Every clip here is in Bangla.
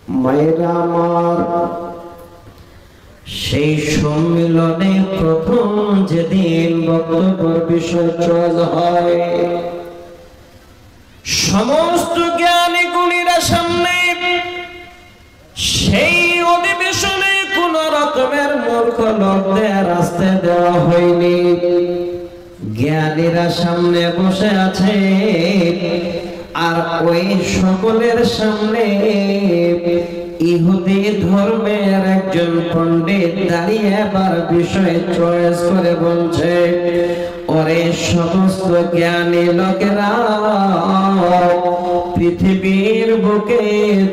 মায়েরা আমার, সেই সম্মেলনে প্রথম যেদিন বক্তব্যের বিষয় চয়ন হয়, সমস্ত জ্ঞানী গুণীরা সামনে, সেই অধিবেশনে কোন রকমের মূর্খ লোকদের আসতে দেওয়া হয়নি। জ্ঞানীরা সামনে বসে আছে, আর ওই সকলের সামনে ইহুদি ধর্মের একজন পণ্ডিত দাঁড়িয়ে এবার বিষয় চয়েস করে বলছে, ওরে সমস্ত জ্ঞানী লোকেরা, পৃথিবীর বুকে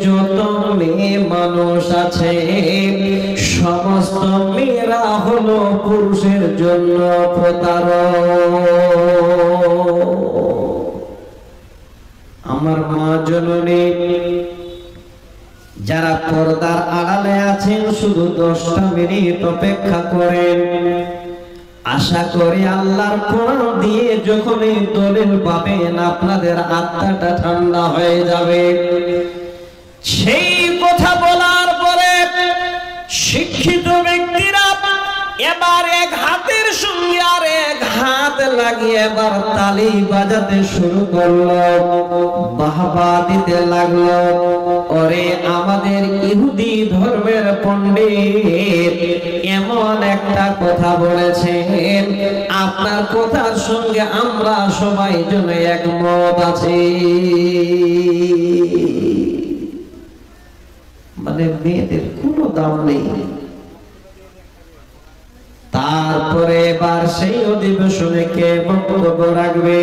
যত মেয়ে মানুষ আছে সমস্ত মেয়েরা হলো পুরুষের জন্য প্রতারক। আমার মা জননী যারা পর্দার আড়ালে আছেন, শুধু 10টা মিনিট অপেক্ষা করেন। আশা করি আল্লাহর কোরআন দিয়ে যখন এই দলিল পাবেন, আপনাদের আত্মাটা ঠান্ডা হয়ে যাবে। সেই কথা বলার পরে শিক্ষিত ব্যক্তিরা এবার এক হাতের সঙ্গে আর এক হাত লাগিয়ে এবার তালি বাজাতে শুরু করলো, বাহবা দিতে লাগলো। ওরে আমাদের ইহুদি ধর্মের পণ্ডিত এমন একটা কথা বলেছেন, আপনার কথার সঙ্গে আমরা সবাই যেন একমত আছি। মানে মেয়েদের কোনো দাম নেই। তারপরে এবার সেই অধিবেশনে কে বক্তব্য রাখবে?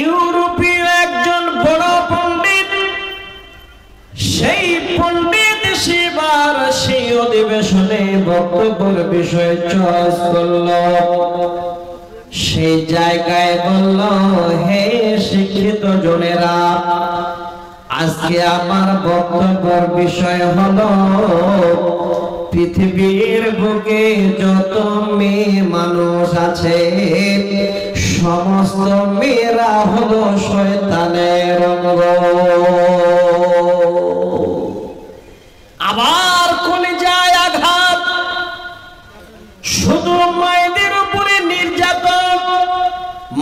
ইউরোপীয় একজন বড় পণ্ডিত। সেই পণ্ডিত সেবার সেই অধিবেশনে বক্তব্যের বিষয়ে চয়েস করল। সেই জায়গায় বলল, হে শিক্ষিত জনেরা, আজকে আমার বক্তব্যের বিষয় হলো পৃথিবীর বুকে যত মেয়ে মানুষ আছে সমস্ত মেয়েরা হলো শয়তানের অঙ্গ। আবার কলিজায় আঘাত, শুধু মায়েদের উপরে নির্যাতন,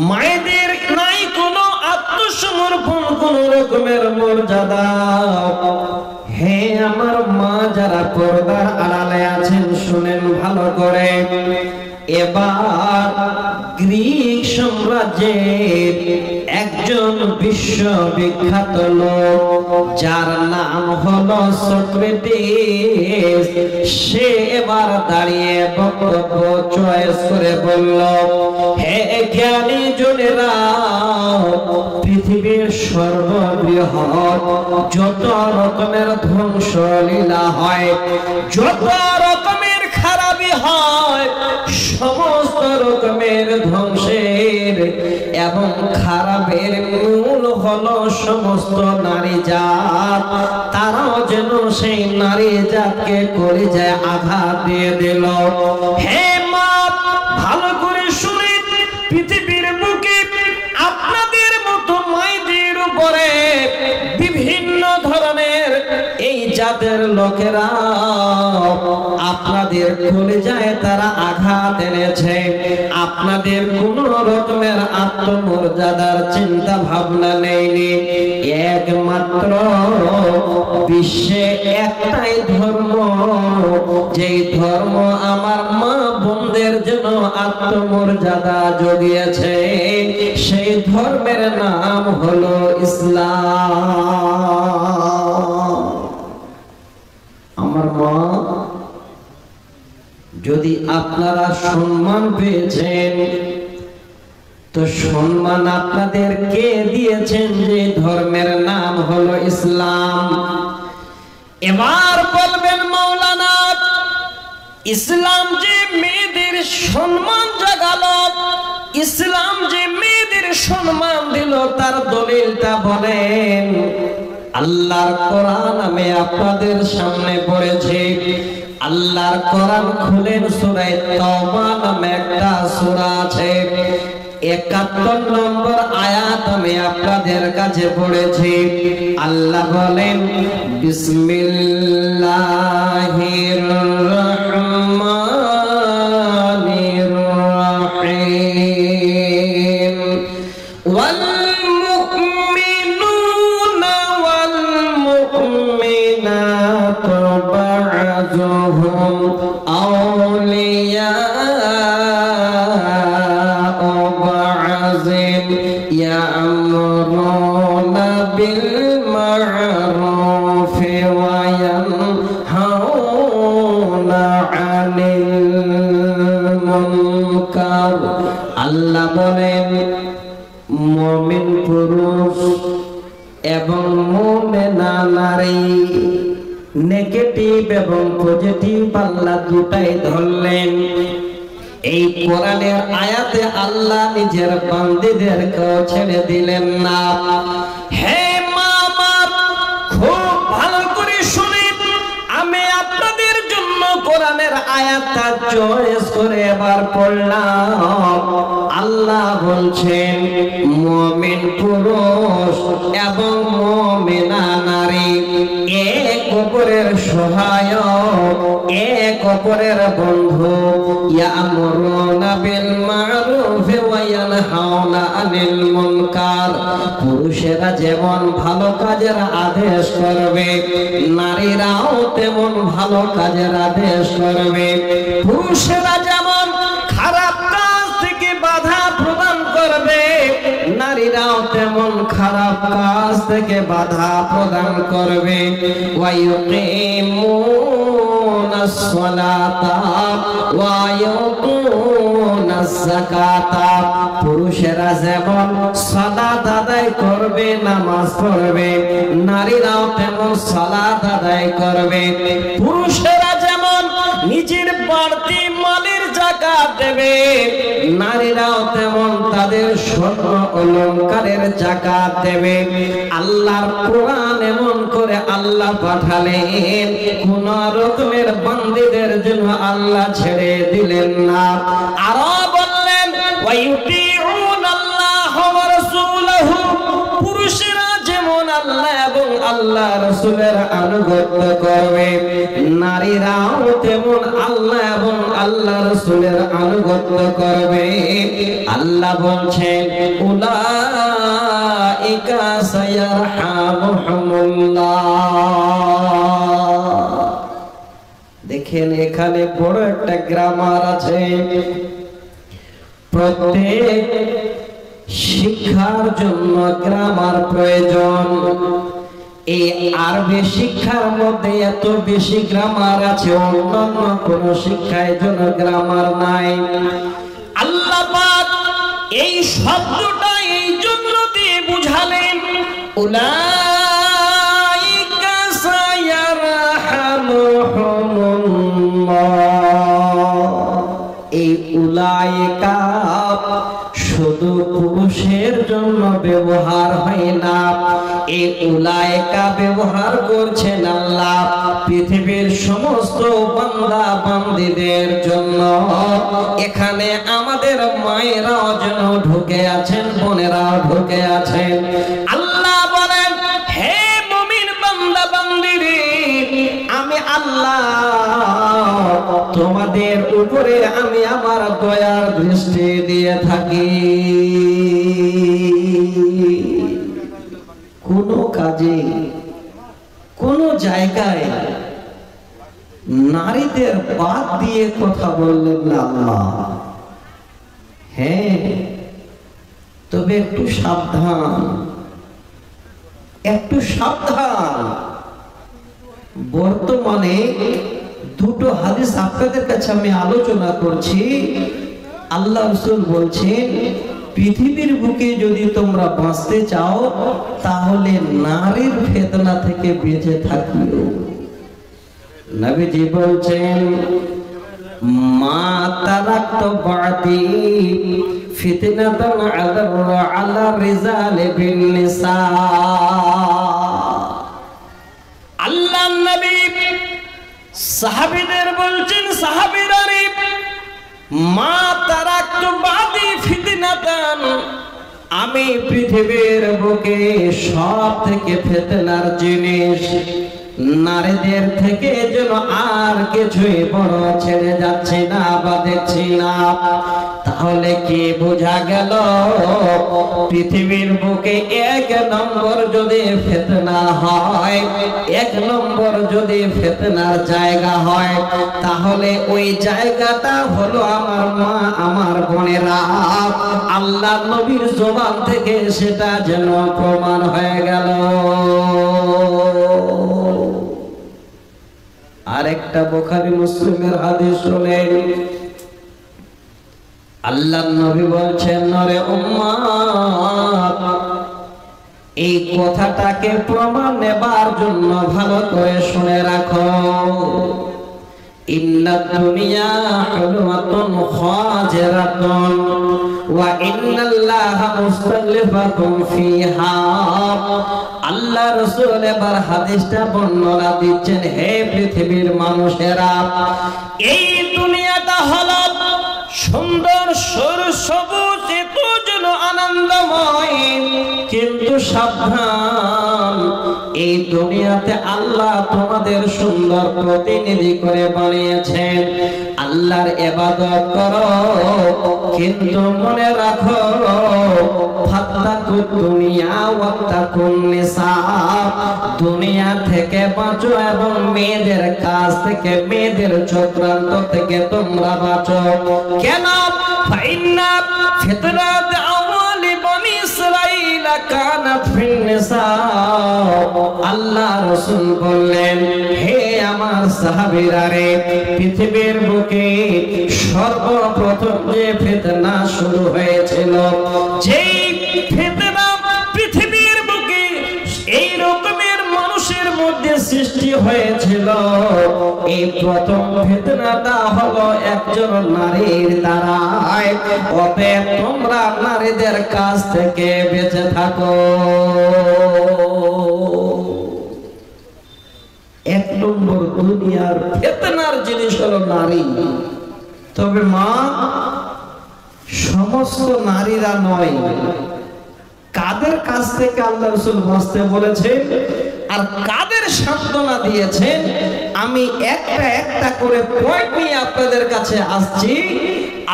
মায়েদের নাই কোনো আত্মসমর্পণ, কোন রকমের মর্যাদা। হে আমার মা যারা পর্দার আড়ালে আছেন, শুনেন ভালো করে। এবার গ্রিক সাম্রাজ্যের একজন বিশ্ববিখ্যাত লোক, যার নাম হলো সক্রেটিস, সে এবার দাঁড়িয়ে বক্তব্য চয়েস করে বলল, হে জ্ঞানী জনেরা, পৃথিবীর সর্ববৃহৎ যত রকমের ধ্বংসলীলা হয়, যত রকমের খারাপি হয়, সমস্ত রকমের ধ্বংসের এবং খারাপের মূল হলো সমস্ত নারী জাত। তারাও যেন সেই নারী জাতকে করে যায় আঘাত দিয়ে দিল। হে মা, ভালো করে শুনে, পৃথিবীর বুকে আপনাদের মতো মায়েদের উপরে বিভিন্ন ধরনের এই জাতের লোকেরা আপনাদের কলিজায় তারা আঘাত এনেছে। আপনাদের কোন রকমের আত্মমর্যাদার চিন্তা ভাবনা নেই। একমাত্র বিশ্বে একটাই ধর্ম, যেই ধর্ম আমার মা বোনদের জন্য আত্মমর্যাদা জুগিয়েছে, সেই ধর্মের নাম হলো ইসলাম। আমার মা, যদি আপনারা সম্মান পেয়েছেন, তো সম্মান আপনাদের কে দিয়েছেন? যে ধর্মের নাম হলো ইসলাম। এবার বলবেন মাওলানা, ইসলাম যে মেয়েদের সম্মান জাগালো, ইসলাম যে মেয়েদের সম্মান দিল, তার দলিলটা বলেন। আল্লাহর কোরআন আমি আপনাদের সামনে পড়েছি। আল্লাহর কোরআন খুলেন, সূরা তাওবা নামে একটা সূরা আছে, 71 নম্বর আয়াত আমি আপনাদের কাছে পড়েছি। আল্লাহ বলেন বিসমিল্লাহির রহমানির রহিম ওয়াল মুমিনুনা ওয়াল মুমিনাতু বা'যুহুম আউলিয়াউ বা'যিন ইয়া'মুরুনা বিল মা'রুফি ওয়া ইয়ানহাউনা 'আনিল মুনকার। আল্লাহ বলেন মুমিন পুরুষ এবং মুমিনা নারী, নেগেটিভ এবং পজিটিভ আল্লাহ দুটাই ধরলেন। এই কোরআনের আয়াতে আল্লাহ নিজের বান্দীদেরকে ছেড়ে দিলেন না। হে মামা, খুব ভালো করে শুনেন, আমি আপনাদের জন্য কোরআনের আয়াতটা চয়েস করে এবার পড়লাম। আল্লাহ বলছেন মুমিন পুরুষ এবং মুমিনা নারী এক অপরের সহায়ক, এক অপরের বন্ধু। ইয়ামুরুনা বিল মা'রুফি ওয়া ইয়ানহাউনা আনিল মুনকার। পুরুষেরা যেমন ভালো কাজের আদেশ করবে, নারীরাও তেমন ভালো কাজের আদেশ করবে। পুরুষেরা যেমন খারাপ কাজ থেকে বাধা প্রদান করবে, নারীরাও তেমন খারাপ কাজ থেকে বাধা প্রদান করবে। ওয়া ইউকিমুনাস সালাতা ওয়া ইউতুনাস যাকাতা। পুরুষেরা যেমন সালাত আদায় করবে, নামাজ পড়বে, নারীরাও তেমন সালাত আদায় করবে। পুরুষেরা যেমন নিজের বাড়তি মালের যাকাত দেবে, নারীরাও তেমন তাদের স্বর্ণ অলংকারের যাকাত দেবে। আল্লাহর কোরআন এমন করে আল্লাহ পাঠালেন, কোন রকমের বান্দীদের জন্য আল্লাহ ছেড়ে দিলেন না। আরো বললেন ওয়ায়ুতিউনাল্লাহ ওয়া রাসূলাহু। পুরুষেরা যেমন আল্লাহ এবং আল্লাহ রাসূলের আনুগত্য করবে, নারীরাও তেমন আল্লাহ এবং আল্লাহ রাসূলের আনুগত্য করবে। আল্লাহ বলছেন উলাইকা সায়ারহামুহুমুল্লাহ। দেখেন এখানে বড় একটা গ্রামার আছে। প্রত্যেক শিক্ষার জন্য গ্রামার প্রয়োজন। এই আরবি শিক্ষার মধ্যে এত বেশি গ্রামার আছে, অন্যান্য কোন শিক্ষায় জন্য গ্রামার নাই। আল্লাহ পাক এই শব্দটা এই জন্য দিয়ে বুঝালেন উলাইকা সায়ারহামুহুমুল্লাহ। এই উলাইকা শুধু পুরুষের জন্য ব্যবহার হয় না, এই উলাইকা ব্যবহার করছেন আল্লাহ পৃথিবীর সমস্ত বান্দা বান্দীদের জন্য। এখানে আমাদের মায়েরাও যেন ঢুকে আছেন, বোনেরাও ঢুকে আছেন। আল্লাহ বলেন হে মুমিন বান্দা বান্দীরে, আমি আল্লাহ তোমাদের উপরে আমি আমার দয়ার দৃষ্টি দিয়ে থাকি। কোন কাজে কোন জায়গায় নারীদের বাদ দিয়ে কথা বললেন না আল্লাহ। হ্যাঁ, তবে একটু সাবধান, একটু সাবধান। বর্তমানে দুটো হাদিস আপনাদের কাছে আমি আলোচনা করছি। আল্লাহ রাসূল বলছেন পৃথিবীর বুকে যদি তোমরা বাঁচতে চাও তাহলে নারীর ফিতনা থেকে বেঁচে থাকিও। নবীজি বলছেন মা তারাকতু বাদি ফিতনাতান আলা রিজাল বিন নিসা। আল্লাহ নবী সাহাবীদের বলছেন, সাহাবীরা মা তারাকতু বাদি ফিতনাতান আমি পৃথিবীর বুকে সব থেকে ফিতনার জিনিস নারীদের থেকে যেন আর কিছুই বড় ছেড়ে যাচ্ছে না বা দেখছি না। তাহলে কি বোঝা গেল? পৃথিবীর বুকে এক নম্বর যদি ফিতনা হয়, এক নম্বর যদি ফিতনার জায়গা হয়, তাহলে ওই জায়গাটা হলো আমার মা, আমার বোনেরা। আল্লাহ নবীর জবান থেকে সেটা যেন প্রমাণ হয়ে গেল। আরেকটা বুখারী মুসলিমের হাদিস শুনেন। আল্লাহর নবী বলছেন, নরে উম্মত, এই কথাটাকে প্রমাণ নেবার জন্য ভালো করে শুনে রাখো। ইন্নাদ দুনিয়া হুলওয়াতুন খাজিরাতুন ওয়া ইন্নাল্লাহা মুস্তাখলিফাকুম ফিহা। আল্লাহ রাসূল এবার হাদিসটা বর্ণনা দিচ্ছেন, হে পৃথিবীর মানুষেরা, এই দুনিয়াটা হলো সুন্দর সবুজ, এত যেন আনন্দময়, কিন্তু সাবধান, এই দুনিয়াতে আল্লাহ তোমাদের সুন্দর প্রতিনিধি করে বানিয়েছেন। আল্লাহর ইবাদত করো, কিন্তু মনে রাখো ফাত্তাকুদ দুনিয়া ওয়াত্তাকুন নিসা, দুনিয়া থেকে বাঁচো এবং মেয়েদের কাছ থেকে, মেয়েদের চক্রান্ত থেকে তোমরা বাঁচো। কেন? ফাইন্না ফিতরাত আওয়ালি বনি ইসরাঈল কানাত ফিন নিসা। আল্লাহ রাসূল বললেন, হে আমার সাহাবীরা রে, পৃথিবীর বুকে সর্বপ্রথম যে ফিতনা শুরু হয়েছিল, যেই ফিতনা পৃথিবীর বুকে এই রকমের মানুষের মধ্যে সৃষ্টি হয়েছিল, এই প্রথম ফিতনাটা হলো একজন নারীর দ্বারায়। অতএব তোমরা নারীদের কাছ থেকে বেঁচে থাকো। এক নম্বর দুনিয়ার ফিতনার জিনিস হলো নারী। তবে মা, সমস্ত নারীরা নয়। কাদের কাছ থেকে আল্লাহ রাসূল বাঁচতে বলেছেন আর কাদের সান্ত্বনা দিয়েছেন, আমি একটা একটা করে পয়েন্ট নিয়ে আপনাদের কাছে আসছি।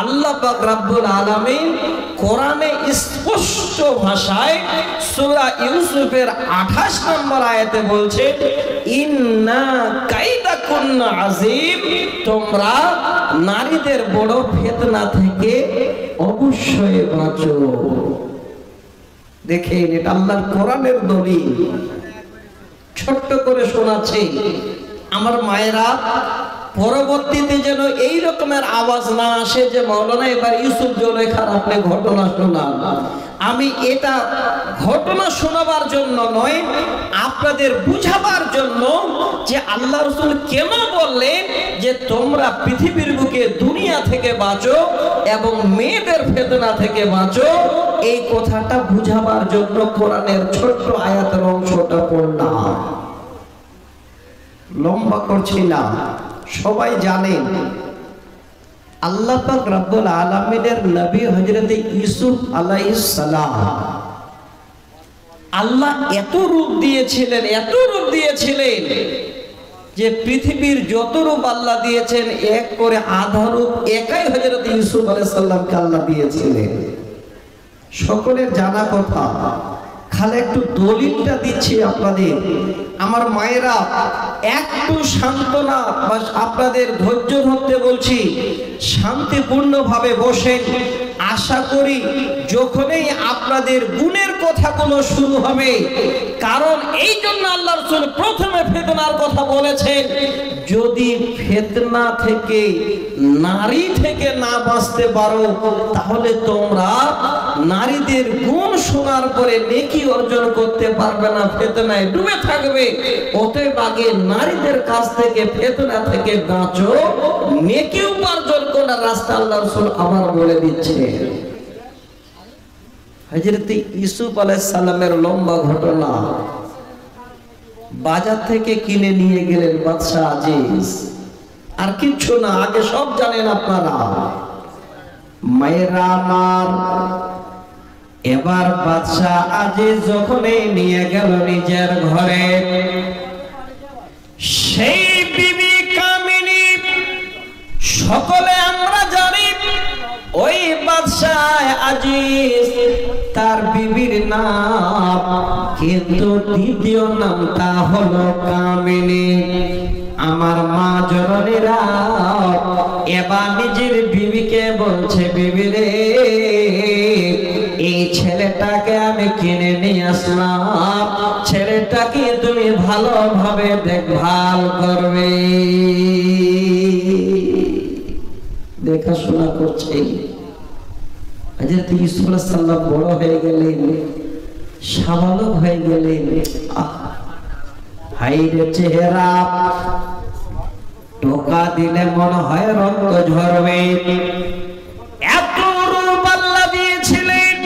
আল্লাহ পাক রব্বুল আলামিন কোরআনে স্পষ্ট ভাষায় সূরা ইউসুফের 28 নম্বর আয়াতে বলছে, ইন্না কাইদাকুন্না আযীম, তোমরা নারীদের বড় ফিতনা থেকে অবশ্যই বাঁচো। দেখেন, এটা আল্লাহর কোরআনের দলিল। ছোট্ট করে শোনাচ্ছি আমার মায়েরা, পরবর্তীতে যেন এই রকমের আওয়াজ না আসে যে মাওলানা এবার ইউসুফ জুলেখার আপনি ঘটনা শোনান। আমি এটা ঘটনা শোনাবার জন্য নয়, আপনাদের বুঝাবার জন্য যে আল্লাহ রাসূল কেন বললেন যে তোমরা পৃথিবীর বুকে দুনিয়া থেকে বাঁচো এবং মেয়েদের ফিতনা থেকে বাঁচো, এই কথাটা বুঝাবার জন্য কোরআনের ছোট্ট আয়াতের অংশটা পড়লাম। লম্বা করছি না, সবাই জানেন আল্লাহ পাক রব্বুল আলামিনের নবী হযরত ইউসুফ আলাইহিস সালাম, আল্লাহ এত রূপ দিয়েছিলেন যে পৃথিবীর যত রূপ আল্লাহ দিয়েছেন এক করে আধা রূপ একাই হযরত ইউসুফ আলাইহিস সালামকে আল্লাহ দিয়েছিলেন। সকলের জানা কথা, খালি একটু দলিলটা দিচ্ছি আপনাদের। আমার মায়েরা, একটু সান্ত্বনা বা আপনাদের ধৈর্য ধরতে বলছি, শান্তিপূর্ণ ভাবে বসেন। আশা করি যখনই আপনাদের গুণের কথাগুলো শুরু হবে, কারণ এই জন্য আল্লাহ রাসূল প্রথমে ফিতনার কথা বলেছেন। যদি ফিতনা থেকে, নারী থেকে না বাঁচতে পারো, তাহলে তোমরা নারীদের গুণ শোনার পরে নেকি অর্জন করতে পারবে না, ফিতনায় ডুবে থাকবে। অতএব আগে নারীদের কাছ থেকে, ফিতনা থেকে বাঁচো, নেকি উপার্জন করার রাস্তা আল্লাহ রাসূল আবার বলে দিচ্ছে। হযরত ইউসুফ আলাইহিস সালামের লম্বা ঘটনা। বাজার থেকে কিনে নিয়ে গেলেন বাদশা আজিজ, আর কিচ্ছু না, আগে সব জানেন আপনারা। মায়েরা আমার, এবার বাদশা আজিজ যখনই নিয়ে গেল নিজের ঘরে, সেই বিবি কামিনী সকলে আমরা জানি ওই বাদশা আজিজ তার বিবির নাম, কিন্তু দ্বিতীয় নামটা হলো কামিনী। আমার মা জননীরা এবার নিজের বিবিকে বলছে, বিবি রে, এই ছেলেটাকে আমি কিনে নিয়ে আসলাম, ছেলেটাকে তুমি ভালোভাবে দেখভাল করবে, দেখাশোনা করছে। হযরত ইউসুফ আলাইহিস সালাম বড় হয়ে গেলেন, সাবালক হয়ে গেলেন। হাইরে চেহারা, টোকা দিলে মনে হয় রক্ত ঝরবে, এত রূপ আল্লাহ দিয়েছিলেন।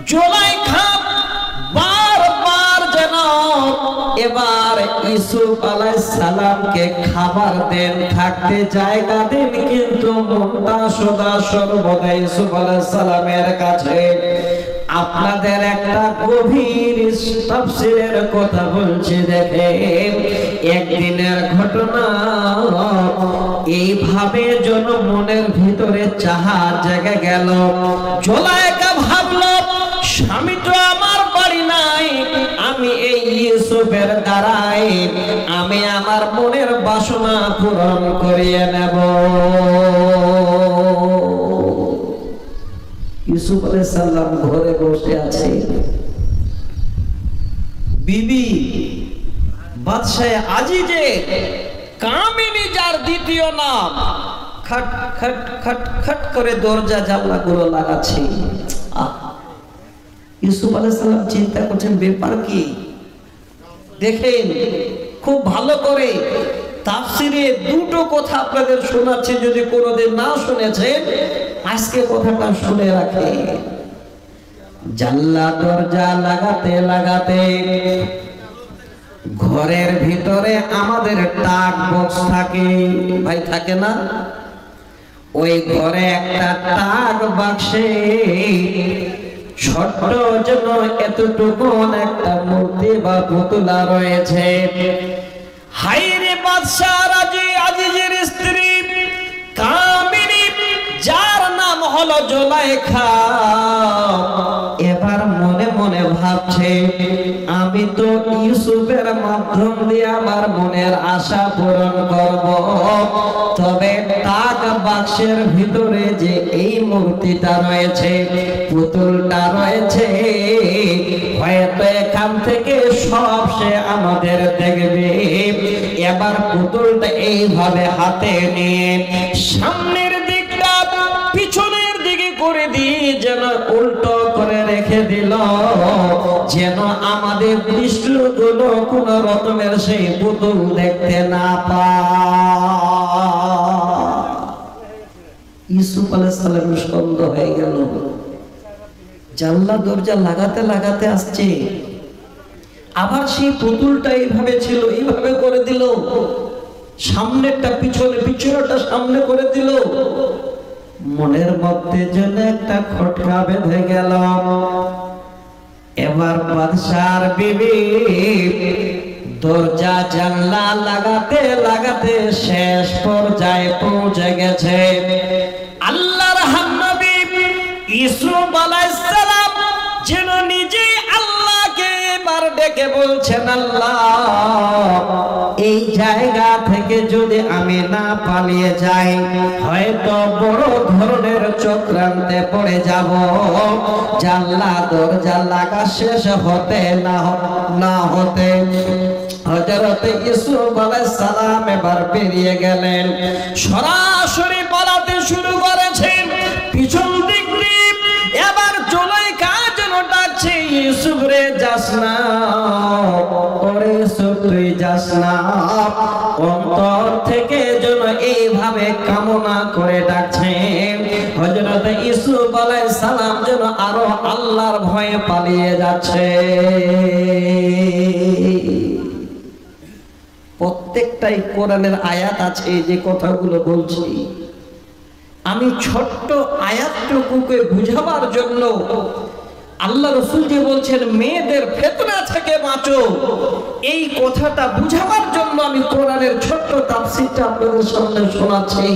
জুলাইখা বারবার যেন এবার ইউসুফ আলাইহিস সালামকে খাবার দেন, থাকতে জায়গা দেন, কিন্তু মনটা সদা সর্বদা ইউসুফ আলাইহিস সালামের কাছে। আপনাদের একটা গভীর তাফসীরের কথা বলছি, দেখেন একদিনের ঘটনা। এইভাবে যেন মনের ভিতরে চাহার জেগে গেল। জুলাইখা ভাবলো, স্বামী তো আমার বাড়ি নাই, আমি এই ইউসুফের দ্বারাই আমি আমার মনের বাসনা পূরণ করিয়ে নেব। ইউসুফ আলাইহিস সালাম ঘরে বসে আছে, বিবি বাদশাহ আজিজের কামিনী যার দ্বিতীয় নাম, খট খট খট খট করে দরজা জানলাগুলো লাগাচ্ছে। ইউসুফ আলাইহিস সালাম চিন্তা করছেন ব্যাপার কি। দেখেন খুব ভালো করে তাফসীরে দুটো কথা আপনাদের শোনাচ্ছি, যদি কোনোদিন না শুনেছেন আজকে কথাটা শুনে রাখেন। জানলা দরজা লাগাতে লাগাতে ঘরের ভিতরে আমাদের টাক বক্স থাকে, ভাই থাকে না? ওই ঘরে একটা টাক বাক্সে ছোট্ট জন্য এতটুকু একটা মূর্তি বা পুতুলা রয়েছে। হাইরে বাদশা আজিজের স্ত্রী কামিনী, যার নাম হলো জুলাইখা, এবার মনে মনে ভাবছে, আমি তো ইউসুফের মাধ্যম দিয়ে আমার মনের আশা পূরণ করব, তবে টাক বাক্সের ভিতরে যে এই মূর্তিটা রয়েছে, পুতুলটা রয়েছে, হয়তো এখান থেকে সব সে আমাদের দেখবে। এবার পুতুলটা এইভাবে হাতে নিয়ে সামনের দিকটা পিছনের দিকে করে দিয়ে যেন উল্টো করে রেখে দিল, যেন আমাদের দৃষ্টিগুলো কোন রকমের সেই পুতুল দেখতে না পায়। ইউসুফ আলাইহিস সালামের সন্দেহ হয়ে গেল। জানলা দরজা লাগাতে লাগাতে আসছে, আবার সেই পুতুলটা এইভাবে ছিল, এইভাবে করে দিল, সামনেরটা পিছনে, পিছনেরটা সামনে করে দিল। মনের মধ্যে যেন একটা খটকা বেঁধে গেল। এবার বাদশার বিবি দরজা জানলা লাগাতে লাগাতে শেষ পর্যায়ে পৌঁছে গেছে। আল্লাহর হাবিব ইউসুফ আলাইহিস সালাম যেন নিজে আল্লাহকে এবার ডেকে বলছেন, আল্লাহ, এই জায়গা থেকে যদি আমি না পালিয়ে যাই, হয়তো বড় ধরনের চক্রান্তে পড়ে যাব। জানলা দরজা লাগা শেষ হতে না হতে হযরত ইউসুফ আলাইহিস সালাম এবার বেরিয়ে গেলেন, সরাসরি পালাতে শুরু করেছেন। পিছন দিক দিয়ে এবার জুলাইখা যেন ডাকছে, ইউসুফ রে যাস না, ওরে ইউসুফ তুই যাস না। অন্তর থেকে যেন এইভাবে কামনা করে ডাকছেন। হযরত ইউসুফ আলাইহিস সালাম যেন আরো আল্লাহর ভয়ে পালিয়ে যাচ্ছে। প্রত্যেকটাই কোরআনের আয়াত আছে, যে কথাগুলো বলছি আমি ছোট্ট আয়াতটুকুকে বুঝাবার জন্য আল্লাহ রাসূল যে বলছেন মেয়েদের ফিতনা থেকে বাঁচো, এই কথাটা বুঝাবার জন্য আমি কোরআনের ছোট্ট তাফসীরটা আপনাদের সামনে শোনাচ্ছি।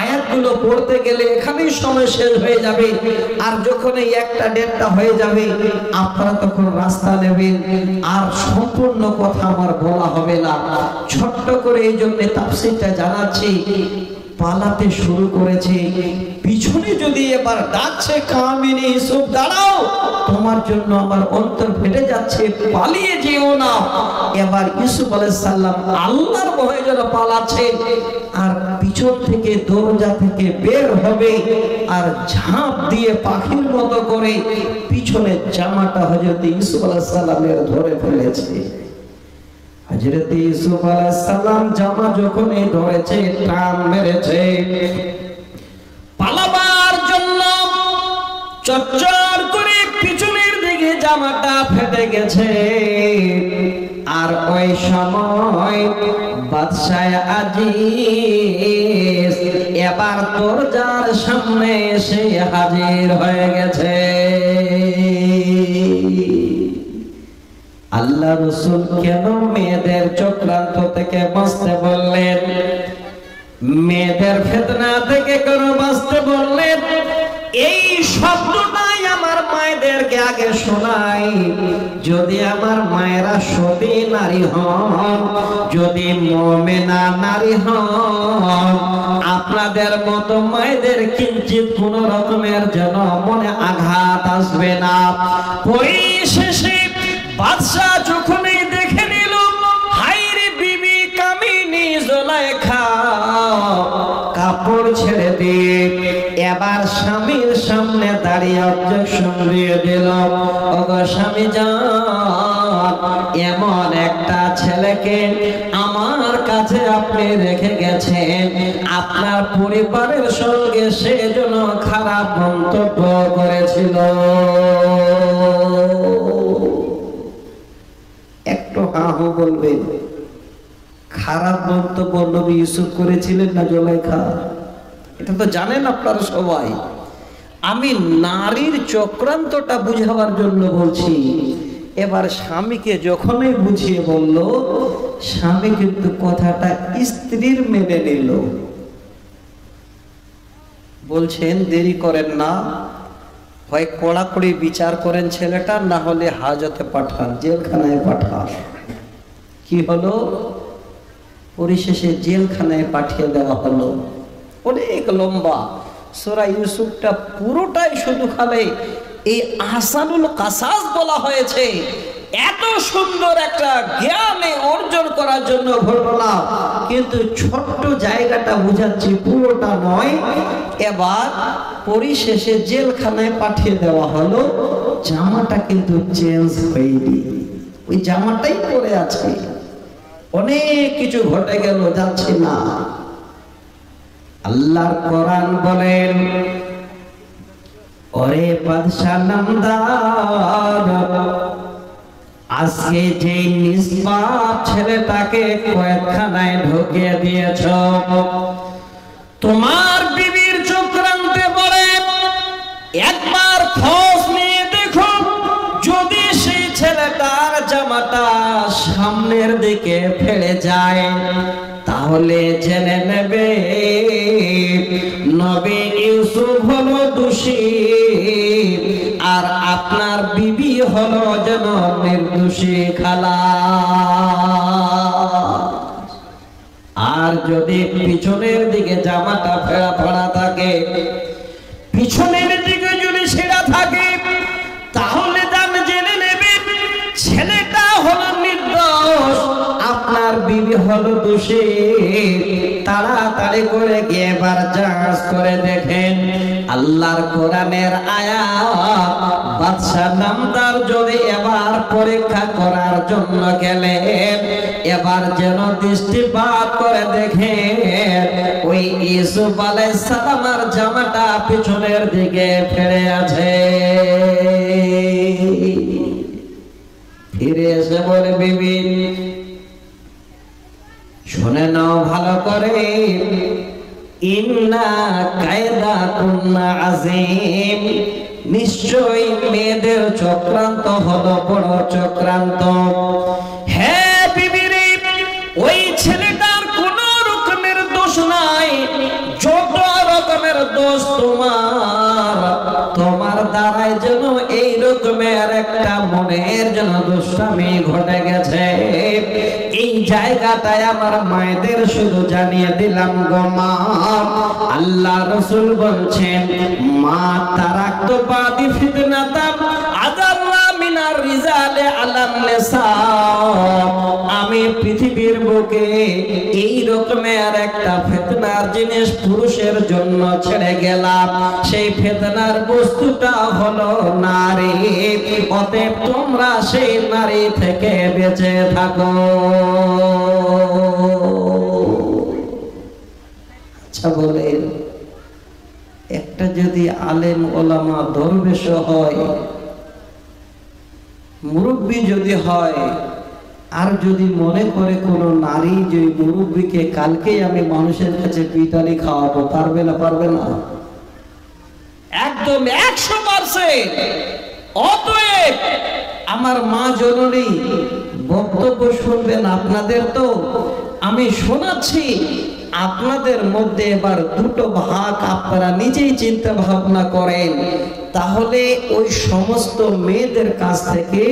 আয়াতগুলো পড়তে গেলে এখানেই সময় শেষ হয়ে যাবে, আর যখন এই একটা দেড়টা হয়ে যাবে আপনারা তখন রাস্তা নেবেন, আর সম্পূর্ণ কথা আমার বলা হবে না। ছোট্ট করে এই জন্য তাফসীরটা জানাচ্ছি। পালাতে শুরু করেছে, পিছনে যদি এবার ডাকছে কামিনী ইউসুফ দাঁড়াও, তোমার জন্য আমার অন্তর ফেটে যাচ্ছে, পালিয়ে যেও না। এবার ইউসুফ আলাইহিস সালাম আল্লাহর ভয়ে যেন পালাচ্ছে, আর পিছন থেকে দরজা থেকে বের হবে আর ঝাঁপ দিয়ে পাখির মতো করে পিছনের জামাটা হযরত ইউসুফ আলাইহিস সালামের ধরে ফেলেছে। হযরত ইউসুফ আলাইহিস সালাম জামা যখন ধরেছে, টান মেরেছে পালাবার জন্য, চচ্চর করে পিছনের দিকে জামাটা ফেটে গেছে। আর ওই সময় বাদশাহ আজিজ এবার দরজার সামনে এসে হাজির হয়ে গেছে। আল্লাহ রাসূল কেন মেয়েদের চক্রান্ত থেকে বাঁচতে বললেন, মেয়েদের ফিতনা থেকে কেন বাঁচতে বললেন? এই শব্দটাই আমার মায়েদেরকে আগে শোনাই। যদি আমার মায়েরা সতী নারী হন, যদি মুমিনা নারী হন, আপনাদের মতো মায়েদের কিঞ্চিত কোন রকমের যেন মনে আঘাত আসবে না। পরিশেষে বাদশাহ যখনই দেখে নিল হায়রে বিবি কামিনী জুলাইখা কাপড় ছেড়ে দিয়ে এবার স্বামীর সামনে দাঁড়িয়ে অবজেকশন দিয়ে দিল, ওগো স্বামী জান, এমন একটা ছেলেকে আমার কাছে আপনি রেখে গেছেন, আপনার পরিবারের সঙ্গে সে যেন খারাপ মন্তব্য করেছিল। একটু হাহু বলবেন, খারাপ মন্তব্য নবী ইউসুফ করেছিলেন না জুলাইখা? এটা তো জানেন আপনারা সবাই। আমি নারীর চক্রান্তটা বুঝাবার জন্য বলছি। এবার স্বামীকে যখনই বুঝিয়ে বলল, স্বামী কিন্তু কথাটা স্ত্রীর মেনে নিল। বলছেন দেরি করেন না, হয় কড়াকড়ি বিচার করেন ছেলেটা, না হলে হাজতে পাঠান, জেলখানায় পাঠান। কি হলো? পরিশেষে জেলখানায় পাঠিয়ে দেওয়া হলো। অনেক লম্বা সূরা ইউসুফটা পুরোটাই শুধু খালি এই আহসানুল কাসাস বলা হয়েছে। এত সুন্দর একটা জ্ঞানে অর্জন করার জন্য ঘটনা, কিন্তু ছোট্ট জায়গাটা বুঝাচ্ছি, পুরোটা নয়। এবার পরিশেষে জেলখানায় পাঠিয়ে দেওয়া হলো। জামাটা কিন্তু চেঞ্জ হয়নি, ওই জামাটাই পরে আছে। অনেক কিছু ঘটে গেল, যাচ্ছে না। আল্লাহর কোরআন বলেন, ওরে বাদশা নামদার, আজকে যে নিষ্পাপ ছেলেটাকে কয়েকখানায় ঢুকিয়ে দিয়েছ, তোমার বিবির চক্রান্তে বলে একবার খোঁজ নিয়ে দেখো, যদি সেই ছেলেটার জামাটা সামনের দিকে ফেলে যায়, তাহলে জেনে নেবে নবী ইউসুফ হলো দোষী, আর আপনার বিবি হলো যেন নির্দোষী খালা। আর যদি পিছনের দিকে জামাটা ফেরা ফেরা থাকে, পিছনের দিকে যদি ছেঁড়া থাকে, তাহলে দান জেনে নেবে ছেলেটা হলো নির্দোষ, আপনার বিবি হলো দোষী। তাড়াতাড়ি করে গিয়ে এবার যাচ করে দেখেন। আল্লাহর কোরআনের আয়াত। বাদশা নামদার যদি এবার পরীক্ষা করার জন্য গেলেন, এবার যেন দৃষ্টিপাত করে দেখেন ওই ইউসুফ আলাইহিস সালামের জামাটা পিছনের দিকে ফিরে আছে। ফিরে এসে বলে, বিবি শুনে নাও ভালো করে, ইন্না কায়দাকুন্না আযীম, নিশ্চয়ই মেয়েদের চক্রান্ত হলো বড় চক্রান্ত। হ্যাঁ বিবিরে, ওই ছেলেটার কোন রকমের দোষ নাই, যত রকমের দোষ তোমার দ্বারাই যেন এই রকমের একটা মনের যেন দুষ্টামি ঘটে গেছে। এই জায়গাটায় আমার মায়েদের শুধু জানিয়ে দিলাম গো মা, আল্লাহ রাসূল বলছেন মা তারাকতু বাদি ফিতনাতাম আযাররা মিনার রিজালে আলান নিসা, আমি পৃথিবীর বুকে এই রকমের একটা ফিতনার জিনিস পুরুষের জন্য ছেড়ে গেলাম, সেই ফিতনার বস্তুটা হলো নারী। অতএব তোমরা সেই নারী থেকে বেঁচে থাকো। আচ্ছা বলেন, একটা যদি আলেম ওলামা দরবেশ হয়, মুরব্বী যদি হয়, আর যদি মনে করে কোন নারী যে মুরব্বীকে কালকেই আমি মানুষের কাছে পিটানি খাওয়াবো, পারবে না? পারবে না, একদম 100%। অতএব আমার মা জননী বক্তব্য শুনবেন, আপনাদের তো আমি শোনাচ্ছি, আপনাদের মধ্যে এবার দুটো ভাগ আপনারা নিজেই চিন্তা ভাবনা করেন। তাহলে ওই সমস্ত মেয়েদের কাছ থেকে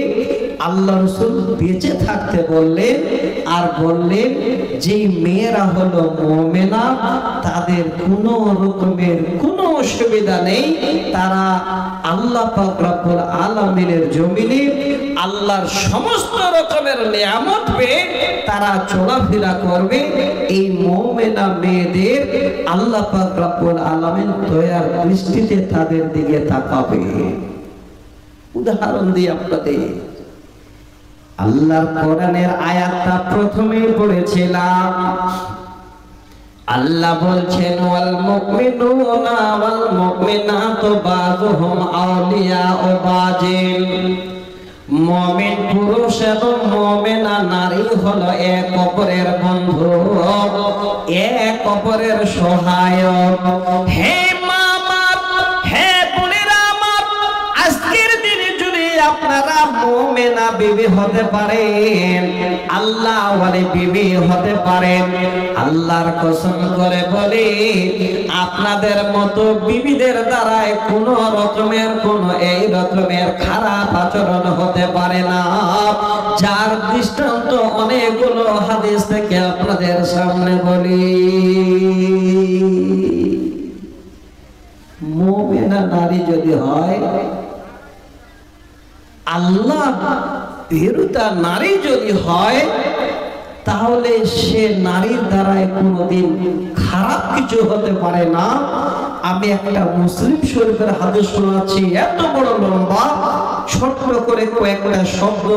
আল্লাহ রাসূল বেঁচে থাকতে বললেন, আর বললেন যে মেয়েরা হলো মুমিনা, তাদের কোনো রকমের কোনো অসুবিধা নেই, তারা আল্লাহ পাক রব্বুল আলামিনের জমিনে আল্লাহর সমস্ত রকমের নিয়ামত পেয়ে তারা চলাফেরা করবে। এই মুমিনা মেয়েদের আল্লাহ পাক রব্বুল আলামিন দয়ার দৃষ্টিতে তাদের দিকে তাকাবে। উদাহরণ দিই আপনাদের, আল্লাহর কোরআনের আয়াতটা প্রথমেই পড়েছিলাম। আল্লাহ বলছেন ওয়াল মুমিনুনা ওয়াল মুমিনাতু বাযুহুম আউলিয়াউ বাযিন, মুমিন পুরুষ এবং মুমিনা নারী হলো এক অপরের বন্ধু, এক অপরের সহায়ক। হে আপনারা মুমিনা বিবি হতে পারেন, আল্লাহ ওয়ালি বিবি হতে পারেন, আল্লাহর কসম করে বলি আপনাদের মতো বিবিদের দ্বারাই কোন রকমের কোন এই রকমের খারাপ আচরণ হতে পারে না, যার দৃষ্টান্ত অনেকগুলো হাদিস থেকে আপনাদের সামনে বলি। মুমিনা নারী যদি হয়, আল্লাহ ভীরুতা নারী যদি হয়, তাহলে সে নারীর দ্বারাই কোনোদিন খারাপ কিছু হতে পারে না। আমি একটা মুসলিম শরীফের হাদিস শোনাচ্ছি, এত বড় লম্বা, ছোট্ট করে কয়েকটা শব্দ।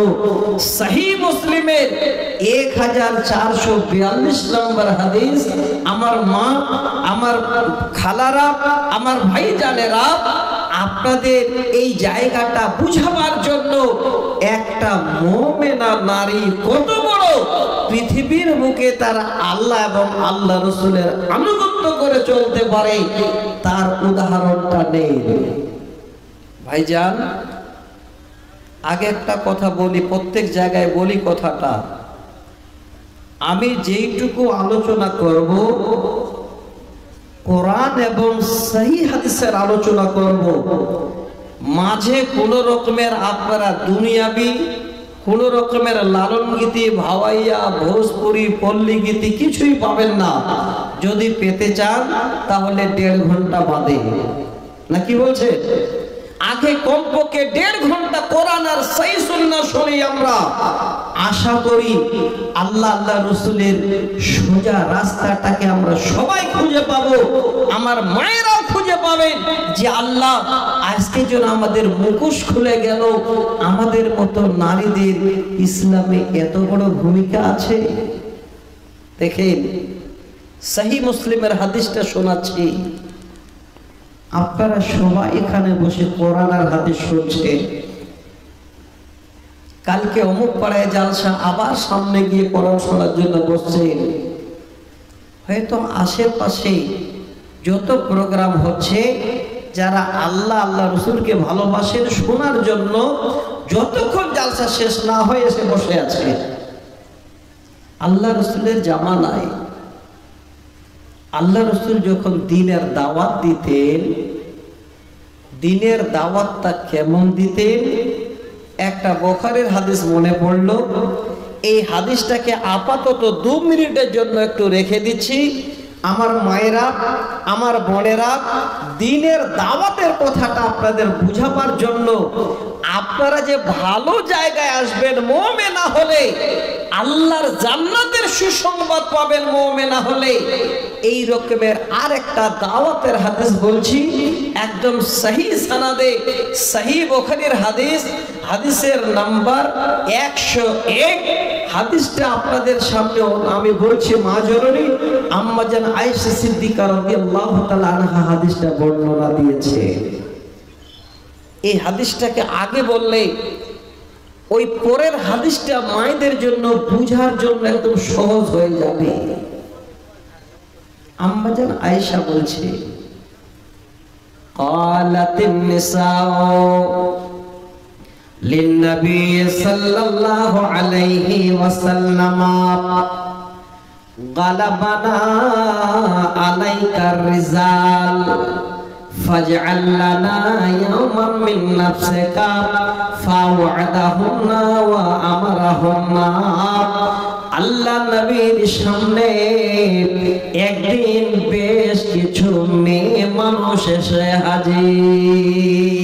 সহিহ মুসলিমের 1442 নম্বর হাদিস। আমার মা, আমার খালারা, আমার ভাইজানেরা, আপনাদের এই জায়গাটা বুঝাবার জন্য একটা মুমিনা নারী কত বড়, পৃথিবীর বুকে তারা আল্লাহ এবং আল্লাহ রাসূলের আনুগত্য করে চলতে পারে, তার উদাহরণটা নেই। ভাইজান, আগে একটা কথা বলি, প্রত্যেক জায়গায় বলি কথাটা, আমি যেইটুকু আলোচনা করব কোরআন এবং সহিহ হাদিসের আলোচনা করব, মাঝে কোন রকমের আপনারা দুনিয়াবি কোন রকমের লালন গীতি, ভাওয়াইয়া, ভোজপুরি, পল্লী গীতি কিছুই পাবেন না। যদি পেতে চান তাহলে 1.5 ঘন্টা বাদে, নাকি বলছে, আগে কমপক্ষে 1.5 ঘন্টা কোরআন আর সহিহ সুন্নাহ শুনি আমরা। আশা করি আল্লাহ আল্লাহ রাসূলের সোজা রাস্তাটাকে আমরা সবাই খুঁজে পাবো, আমার মায়েরাও খুঁজে পাবেন যে আল্লাহ আজকে যেন আমাদের মুখোশ খুলে গেল, আমাদের মতো নারীদের ইসলামে এত বড় ভূমিকা আছে। দেখেন, সহিহ মুসলিমের হাদিসটা শোনাচ্ছি, আপনারা সবাই এখানে বসে কোরআন আর হাদিস শুনছেন। কালকে অমুক পাড়ায় জালসা, আবার সামনে গিয়ে কোরআন শোনার জন্য বসছেন। হয়তো আশেপাশে যত প্রোগ্রাম হচ্ছে যারা আল্লাহ আল্লাহ রসুলকে ভালোবাসেন শোনার জন্য যতক্ষণ জালসা শেষ না হয়ে এসে বসে আছে। আল্লাহ রসুলের জামানায় আল্লাহ রসুল যখন দ্বীনের দাওয়াত দিতেন, দ্বীনের দাওয়াতটা কেমন দিতেন, একটা বুখারীর হাদিস মনে পড়ল। এই হাদিসটাকে আপাতত 2 মিনিটের জন্য একটু রেখে দিচ্ছি। আমার মায়েরা, আমার বোনেরা, দ্বীনের দাওয়াতের কথাটা আপনাদের বুঝাবার জন্য, আপনারা যে ভালো জায়গায় আসবেন মুমিনা হলে, আল্লাহর জান্নাতের সুসংবাদ পাবেন মুমিনা হলে, এই রকমের আরেকটা দাওয়াতের হাদিস বলছি, একদম সহি সনদে, সহি বুখারীর হাদিস, হাদিসের নাম্বার 101। হাদিসটা আপনাদের সামনে আমি বলছি, মা জননী আম্মা জান আয়েশা সিদ্দিকা রাদিয়াল্লাহু তাআলা আনহা হাদিসটা বর্ণনা দিয়েছে। এই হাদিসটাকে আগে বললে ওই পরের হাদিসটা মায়েদের জন্য বুঝার জন্য একদম সহজ হয়ে যাবে। আম্মা জান আয়েশা বলছে, ক্বালাতিন নিসাউ লিন-নবী সাল্লাল্লাহু আলাইহি ওয়াসাল্লাম গালাবানা আলাইকার রিজাল ফাজআল লানা ইয়াওমান মিন নাফসিকা ফাওয়াদাহুন্না ওয়া আমারাহুন্না। আল্লাহ নবীর সামনে একদিন বেশ কিছু মেয়ে মানুষ এসে হাজির।